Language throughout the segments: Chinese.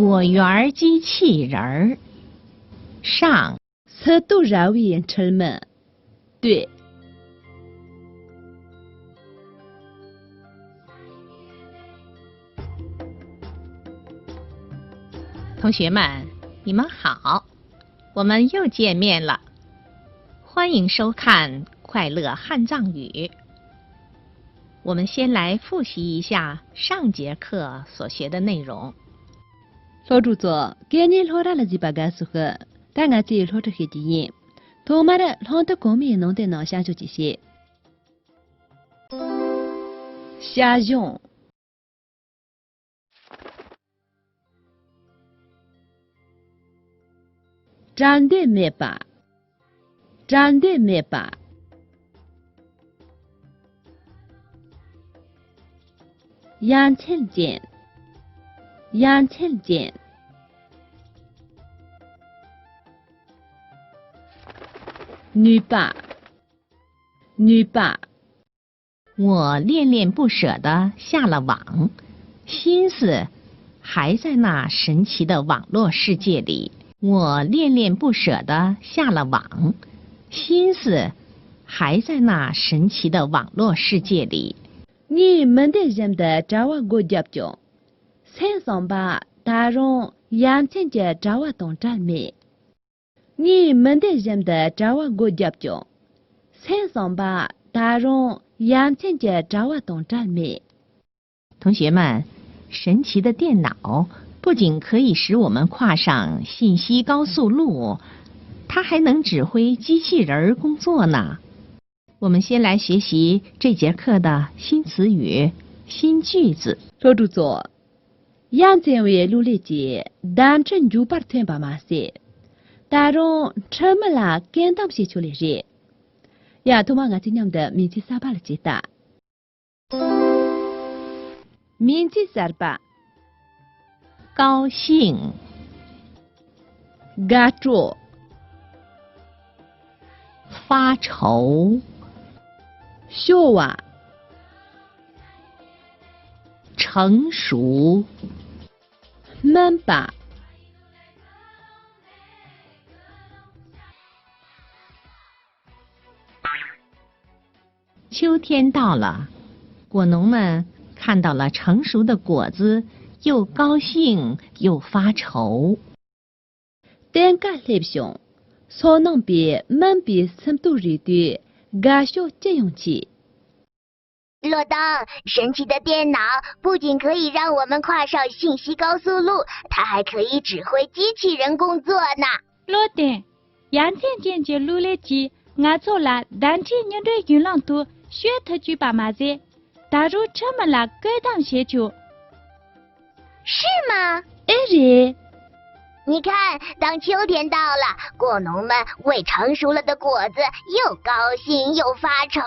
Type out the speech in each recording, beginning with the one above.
果园机器人儿上。色都绕眼沉闷。对。同学们，你们好，我们又见面了。欢迎收看《快乐汉藏语》。我们先来复习一下上节课所学的内容。老主座，今年老大了几把干事和，但俺自己老着黑经验，同妈的老的公民弄的脑下就这些。下用。站对没把，站对没把。眼前见，眼前见。女把，女把。我恋恋不舍地下了网，心思还在那神奇的网络世界里。我恋恋不舍地下了网，心思还在那神奇的网络世界里。你们的人的找我过接中，先上吧，大众眼前的找我懂站没？你们的人的找我过接中，先上吧，大众眼前的找我懂站没？同学们，神奇的电脑不仅可以使我们跨上信息高速路，它还能指挥机器人工作呢。我们先来学习这节课的新词语、新句子。老主座，眼前为努力节，单纯就把天把马些，大众这么啦，跟当些出来热，呀，同妈俺今年的名字啥巴了接打，名字啥巴？高兴，嘎住，发愁，笑话，成熟，闷巴。秋天到了，果农们看到了成熟的果子，又高兴又发愁。天干立雄，所能比闷比深度热的嘎笑借用起。罗登，神奇的电脑不仅可以让我们跨上信息高速路，它还可以指挥机器人工作呢。罗登，眼前见着努力机，俺做了单车面对云浪图，学特举把马子，打入这么了该当些球。是吗？哎ρε，你看，当秋天到了，果农们为成熟了的果子又高兴又发愁。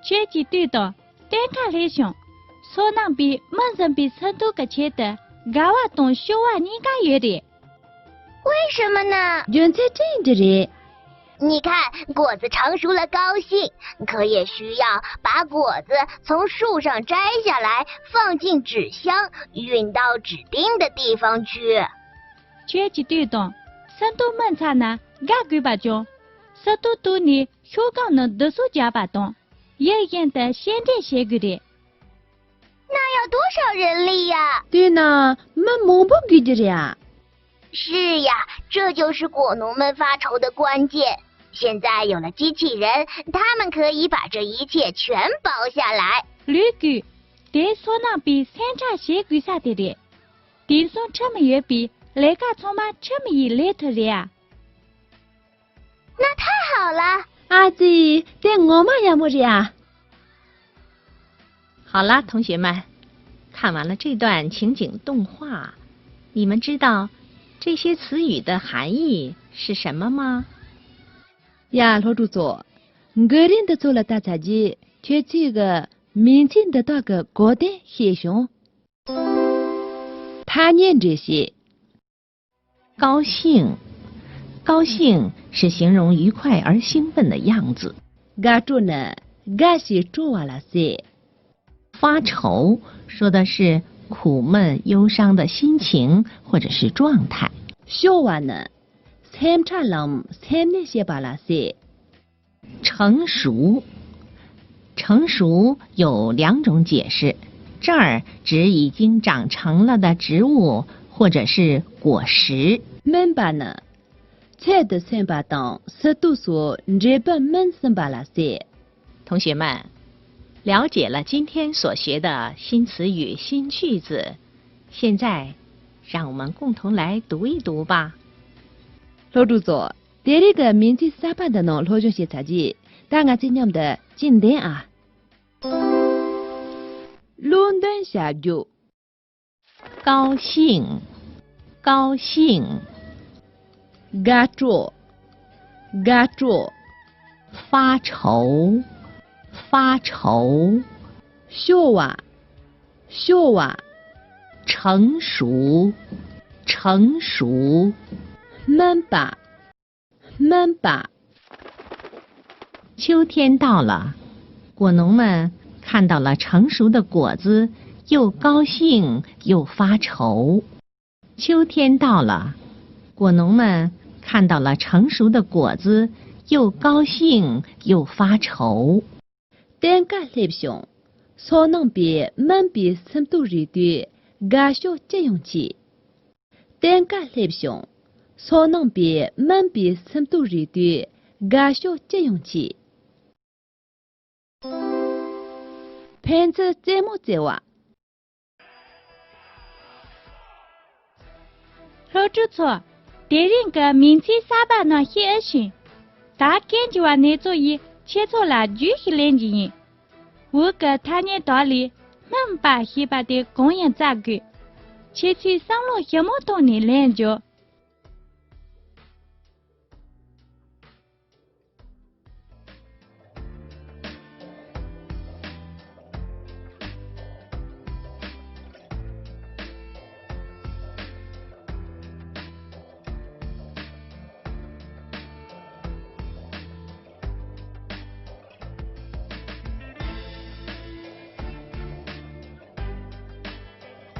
这几对的，单看来想，所能比门人比深度个切的，俺娃懂学娃你敢有的？为什么呢？原在这的ρε。你看，果子成熟了，高兴，可也需要把果子从树上摘下来，放进纸箱，运到指定的地方去。这几对的，深度门差呢，俺鬼把中，深度多呢，学岗能得数加把动，也演的现在些个的。那要多少人力呀？对呢，没摸不给的呀。是呀，这就是果农们发愁的关键。现在有了机器人，他们可以把这一切全包下来。绿狗，得所能比三叉些鬼啥的的，顶上这么远比来个从嘛这么一来头的呀？那太好了，阿姐，在我们也没呀。好了，同学们，看完了这段情景动画，你们知道这些词语的含义是什么吗？呀，老主座，个人的做了大家姐，却这个民间的那个高等现象。他念这些，高兴，高兴是形容愉快而兴奋的样子。嘎住呢，嘎是做完了些。发愁说的是苦闷、忧伤的心情或者是状态。 쇼와는 샘처럼 샘내시 발라세. 成熟，成熟有2种解释，这儿指已经长成了的植物或者是果实。 맨바는 체드 샘바동 스투수 리번 맨슨 발라세. 同学们，了解了今天所学的新词语、新句子，现在让我们共同来读一读吧。 로주조 데리가 민지 사바다노 로조시 차지 다가 진념的 진대아. 론던 샤주 高兴，高兴， 가조 가조 发愁，发愁， 쇼와 쇼와 成熟，成熟。 맨바 맨바 秋天到了，果农们看到了成熟的果子，又高兴又发愁。秋天到了，果农们看到了成熟的果子，又高兴又发愁。 땡가 렙숑 소능비 맨비 섬투리디 가쇼 제용치. 땡가 렙숑 소능비 맨비 섬투리디 가쇼 제용치. 펜츠 제모제와 로주초 대린가 민지 사바나 히에신 다 겐지와 내조이 체초라 주힐렌지 우가 타니 달리 만바 히바데 공연 자그 체치 상로 혐오토니 렌조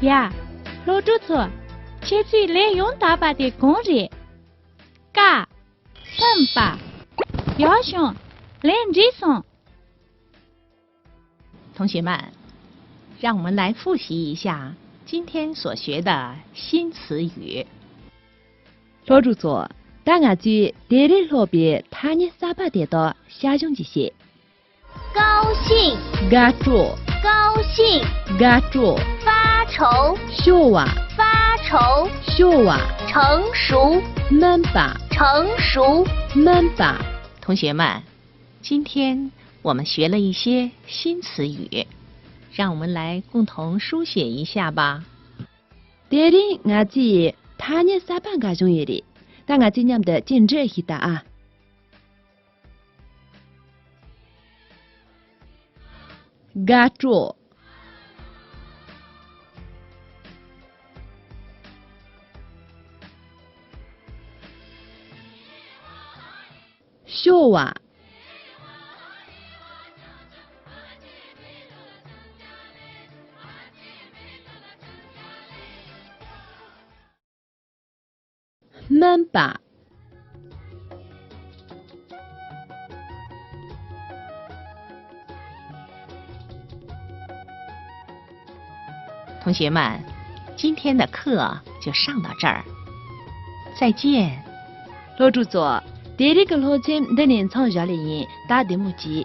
야, 로주초, 체치 레용 다바데 공리, 가, 삼바, 여숑, 렌지송. 同学们，让我们来复习一下今天所学的新词语。 로주조 당아지 데릴로비 타니 사바데도 샤중지시. 高兴， 가조 高兴， 가조 发愁， 쇼와 发愁， 쇼와 成熟， 맨바 成熟。 맨바 同学们，今天我们学了一些新词语，让我们来共同书写一下吧。 데리 nga지 타니 사방가 중이리 당아지 냠데 진제 히다. 가조 쇼와 맨바 同学们，今天的课就上到这儿，再见。 로주조 데리글 호침 데닌 청자리인 다데무지